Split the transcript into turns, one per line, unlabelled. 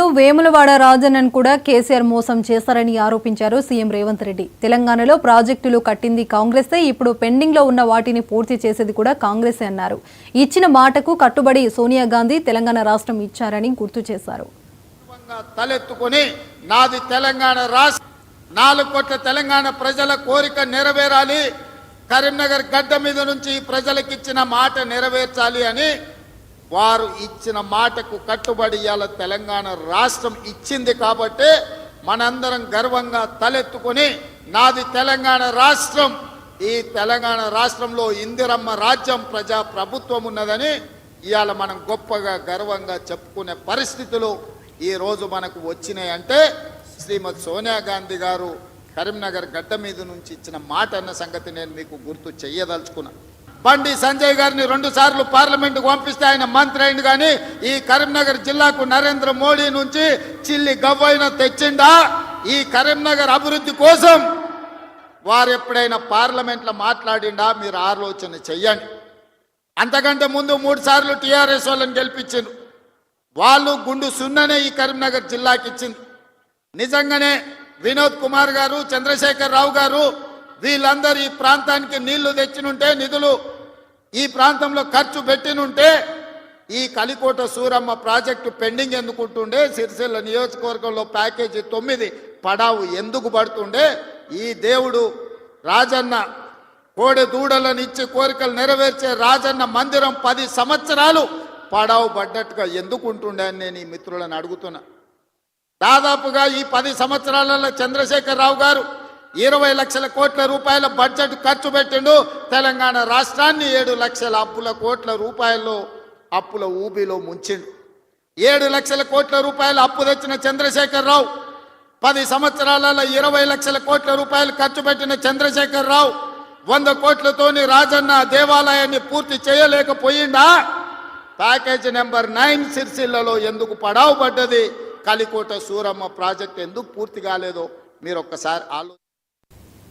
అంతేకాదు వేములవాడ రాజన్నను కూడా కేసీఆర్ మోసం చేశారని ఆరోపించారు సీఎం రేవంత్ రెడ్డి. తెలంగాణలో ప్రాజెక్టులు కట్టింది కాంగ్రెసే, ఇప్పుడు పెండింగ్ లో ఉన్న వాటిని పూర్తి చేసేది కూడా కాంగ్రెసే అన్నారు. ఇచ్చిన మాటకు కట్టుబడి సోనియా గాంధీ తెలంగాణ రాష్ట్రం ఇచ్చారని గుర్తు చేశారు.
తలెత్తుకొని నాది తెలంగాణ రాష్ట్రం, 4 కోట్ల తెలంగాణ ప్రజల కోరిక నెరవేరాలి, కరీంనగర్ గడ్డ మీద నుంచి ప్రజలకు ఇచ్చిన మాట నెరవేర్చాలి అని వారు ఇచ్చిన మాటకు కట్టుబడి ఇవాళ తెలంగాణ రాష్ట్రం ఇచ్చింది. కాబట్టి మనందరం గర్వంగా తలెత్తుకొని నాది తెలంగాణ రాష్ట్రం, ఈ తెలంగాణ రాష్ట్రంలో ఇందిరమ్మ రాజ్యం ప్రజా ప్రభుత్వం ఉన్నదని ఇవాళ మనం గొప్పగా గర్వంగా చెప్పుకునే పరిస్థితులు ఈరోజు మనకు వచ్చినాయంటే శ్రీమతి సోనియా గాంధీ గారు కరీంనగర్ గడ్డ మీద నుంచి ఇచ్చిన మాట అన్న సంగతి నేను మీకు గుర్తు చెయ్యదలుచుకున్నా. బండి సంజయ్ గారిని 2 సార్లు పార్లమెంటుకు పంపిస్తే ఆయన మంత్రి అయింది, కానీ ఈ కరీంనగర్ జిల్లాకు నరేంద్ర మోడీ నుంచి చిల్లి గవ్వైన తెచ్చిండా? ఈ కరీంనగర్ అభివృద్ధి కోసం వారు ఎప్పుడైనా పార్లమెంట్లో మాట్లాడిండా? మీరు ఆలోచన చెయ్యండి. అంతకంటే ముందు 3 సార్లు టీఆర్ఎస్ వాళ్ళని గెలిపించిండ్రు. వాళ్ళు గుండు సున్ననే ఈ కరీంనగర్ జిల్లాకి ఇచ్చింది. నిజంగానే వినోద్ కుమార్ గారు, చంద్రశేఖర్ రావు గారు వీళ్ళందరూ ఈ ప్రాంతానికి నీళ్లు తెచ్చినుంటే, నిధులు ఈ ప్రాంతంలో ఖర్చు పెట్టినుంటే ఈ కలికోట సూరమ్మ ప్రాజెక్టు పెండింగ్ ఎందుకుంటుండే, సిరిసిల్ల నియోజకవర్గంలో ప్యాకేజీ 9 పడావు ఎందుకు పడుతుండే, ఈ దేవుడు రాజన్న కోడె దూడలను ఇచ్చి కోరికలు నెరవేర్చే రాజన్న మందిరం 10 సంవత్సరాలు పడావు పడ్డట్టుగా ఎందుకు ఉంటుండే అని నేను ఈ మిత్రులను అడుగుతున్నా. దాదాపుగా ఈ 10 సంవత్సరాలలో చంద్రశేఖర్ రావు గారు 20 లక్షల కోట్ల రూపాయల బడ్జెట్ ఖర్చు పెట్టిండు. తెలంగాణ రాష్ట్రాన్ని 7 లక్షల కోట్ల రూపాయల్లో అప్పుల ఊబిలో ముంచిండు. 7 లక్షల కోట్ల రూపాయల అప్పు తెచ్చిన చంద్రశేఖర్ రావు, 10 సంవత్సరాలలో 20 లక్షల కోట్ల రూపాయలు ఖర్చు పెట్టిన చంద్రశేఖర్ రావు 100 కోట్లతోని రాజన్న దేవాలయాన్ని పూర్తి చేయలేకపోయిందా? ప్యాకేజ్ నెంబర్ 9 సిరిసిల్లలో ఎందుకు పడావు పడ్డది? కలికోట సూరమ్మ ప్రాజెక్ట్ ఎందుకు పూర్తి కాలేదో మీరు ఒక్కసారి ఆలోచన